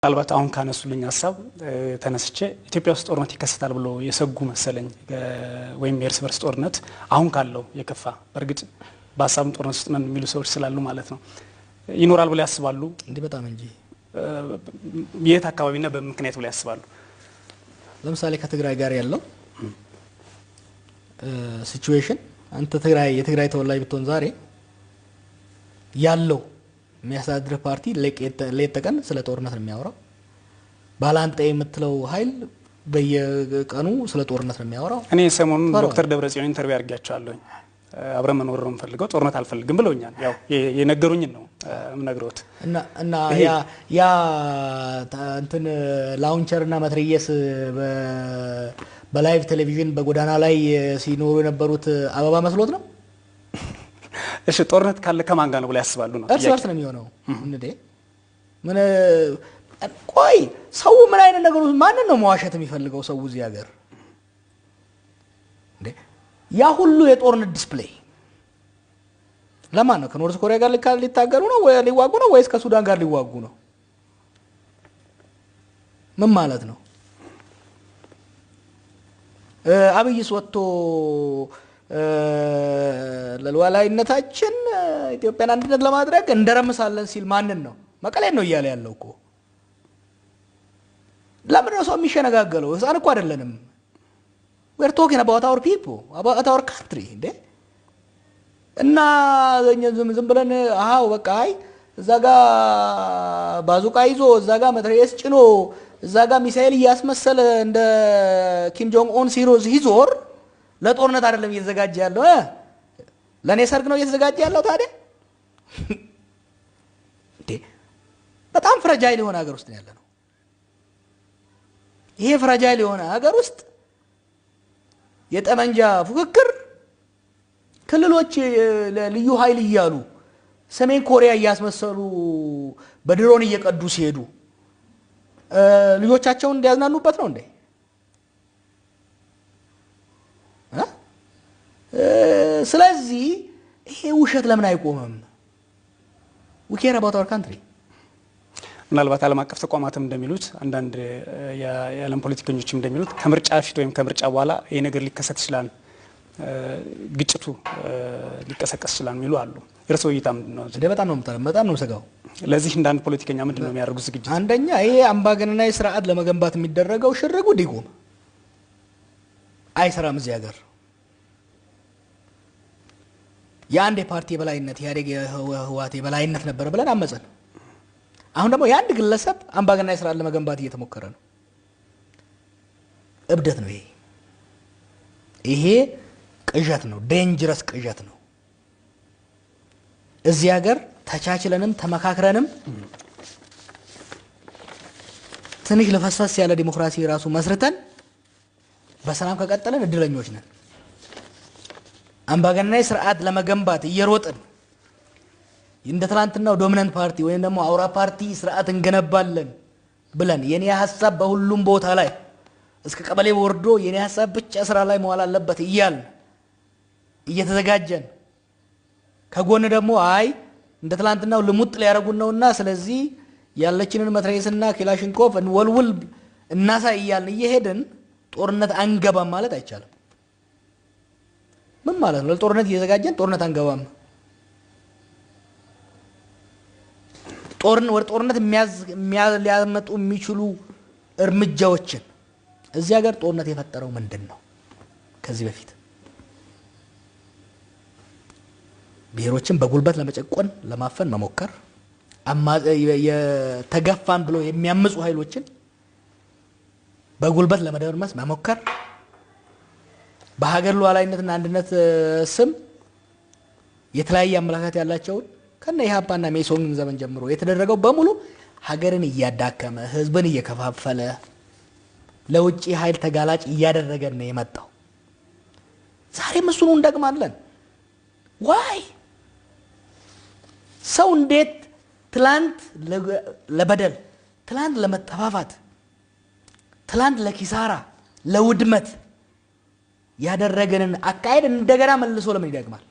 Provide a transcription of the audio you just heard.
ምናልባት አሁን ካነሱልኝ ሐሳብ ተነስቼ ኢትዮጵያ ውስጥ ጦርነት ይከሰታል ብሎ የሰጉ መሰለኝ ወይም የእርስ በርስ ጦርነት አሁን ካለው የከፋ በርግጥ በሐሳብም ጦርነት ውስጥ ምን የሚሉ ሰዎች ስላሉ ማለት ነው ይኖራል ብለው ያስባሉ እንዴ በጣም እንጂ የት አካባቢና በምክንያት ብለው ያስባሉ ለምሳሌ ከትግራይ ጋር ያለው ሲቹዌሽን አንተ የትግራይ ተወላጅ ብትሆን ዛሬ ያለው የሚያሳድር ፓርቲ ለየተቀን ስለ ጦርነት ነው የሚያወራው ባላንጣ የምትለው ኃይል በየቀኑ ስለ ጦርነት ነው የሚያወራው እኔ ሰሞኑን ዶክተር ደብረጽዮን ኢንተርቪው አድርጋቸዋለሁ አብረን መኖር ነው ፈልገው ጦርነት አልፈልግም ብለውኛል ያው የነገሩኝ ነው ምነግሮት እና ያ እንትን ላውንቸርና ማትሪየስ በላይቭ ቴሌቪዥን በጎዳና ላይ ሲኖሩ የነበሩት አበባ መስሎት ነው እሺ ጦርነት ካለ ከማን ጋር ነው ብለው ያስባሉ ነው እርስ ነው የሚሆነው እንዴ ምን ቆይ ሰው ምን አይነት ነገሮች ማን ነው መዋሸት የሚፈልገው ሰው እዚህ ሀገር እንዴ ያ ሁሉ የጦርነት ዲስፕሌይ ለማን ነው ከኖርዝ ኮሪያ ጋር ሊታገሉ ነው ወይ ሊዋጉ ነው ወይስ ከሱዳን ጋር ሊዋጉ ነው ምን ማለት ነው አብይስ ወጥቶ ለሉዓላዊነታችን ኢትዮጵያን አንድነት ለማድረግ እንደረምሳለን ሲል ማንን ነው መቀሌን ነው እያለ ያለው እኮ ለምን ነው ሰው የሚሸነጋገለው ህፃን እኮ አይደለንም we're talking about our people about our country እንዴ እና ዝም ብለን አሃው በቃ አይ እዛ ጋር ባዙቃ ይዞ እዛ ጋር መትረየስ ጭኖ እዛ ጋር ሚሳኤል ያስመሰለ እንደ ኪም ጆንግ ኦን ሲሮዝ ሂዞር ለጦርነት አይደለም እየተዘጋጀ ያለው ለኔ ሰርግ ነው እየተዘጋጀ ያለው ታዲያ እንዴ በጣም ፍራጃይል የሆነ ሀገር ውስጥ ነው ያለነው ይሄ ፍራጃይል የሆነ ሀገር ውስጥ የጠመንጃ ፉክክር ክልሎች ለልዩ ኃይል እያሉ ሰሜን ኮሪያ ያስመሰሉ በድሮን እየቀዱ ሲሄዱ ልጆቻቸውን እንዲያዝናኑበት ነው እንዴ ስለዚህ ይሄ ውሸት ለምን አይቆምም we care about our country ምናልባት ዓለም አቀፍ ተቋማትም እንደሚሉት አንዳንድ የዓለም ፖለቲከኞችም እንደሚሉት ከምርጫ ፊት ወይም ከምርጫ በኋላ ይሄ ነገር ሊከሰት ይችላል ግጭቱ ሊቀሰቀስ ይችላል የሚሉ አሉ የርሶ እይታ ምንድነው እንዴ በጣም ነው ሰጋው ለዚህ እንደ አንድ ፖለቲከኛ ምንድነው የሚያደርጉት ዝግጅት አንደኛ ይሄ አምባገነናዊ ስርዓት ለመገንባት የሚደረገው ሽርጉ ዲጎም አይሰራም እዚህ ሀገር የአንድ ፓርቲ በላይነት ያደግ የህዋት በላይነት ነበር ብለን አመፀን አሁን ደግሞ የአንድ ግለሰብ አምባገነናዊ ስርዓት ለመገንባት እየተሞከረ ነው እብደት ነው ይሄ ቅዠት ነው ዴንጀረስ ቅዠት ነው እዚህ ሀገር ተቻችለንም ተመካክረንም ትንሽ ለፈስፈስ ያለ ዲሞክራሲ ራሱ መስርተን በሰላም ከቀጠለን እድለኞች ነን አምባገነናዊ ስርዓት ለመገንባት እየሮጥን እንደ ትላንትናው ዶሚናንት ፓርቲ ወይም ደግሞ አውራ ፓርቲ ስርዓት እንገነባለን ብለን የኔ ሐሳብ በሁሉም ቦታ ላይ እስከ ቀበሌ ወርዶ የኔ ሐሳብ ብቻ ስራ ላይ መዋል አለበት ይያል እየተዘጋጀን ከጎን ደግሞ አይ እንደ ትላንትናው ልሙጥ ሊያረጉን ነውና ስለዚህ ያለችንን መትረየስና ክላሽንኮቭ እንወልውል እናሳይ ይያልን እየሄድን ጦርነት አንገባም ማለት አይቻልም ምን ማለት ነው ለጦርነት እየተዘጋጀን ጦርነት አንገባም ጦርነት ሊያመጡ የሚችሉ እርምጃዎችን እዚህ ሀገር ጦርነት የፈጠረው ምንድነው ከዚህ በፊት ብሔሮችን በጉልበት ለመጨቆን ለማፈን መሞከር የተገፋን ብሎ የሚያምፁ ኃይሎችን በጉልበት ለመደርመስ መሞከር በሀገር ሉዓላዊነትና አንድነት ስም የተለያየ አመለካከት ያላቸው ከነ ኢህአፓና ሜሶን ዘመን ጀምሮ የተደረገው በሙሉ ሀገርን እያዳከመ ህዝብን እየከፋፈለ ለውጪ ኃይል ተጋላጭ እያደረገን ነው የመጣው ዛሬም እሱን እንደግማለን ዋይ ሰው እንዴት ትላንት ለበደል ትላንት ለመተፋፋት ትላንት ለኪሳራ ለውድመት ያደረገንን አካሄድ እንደገና መልሶ ለምን ይደግማል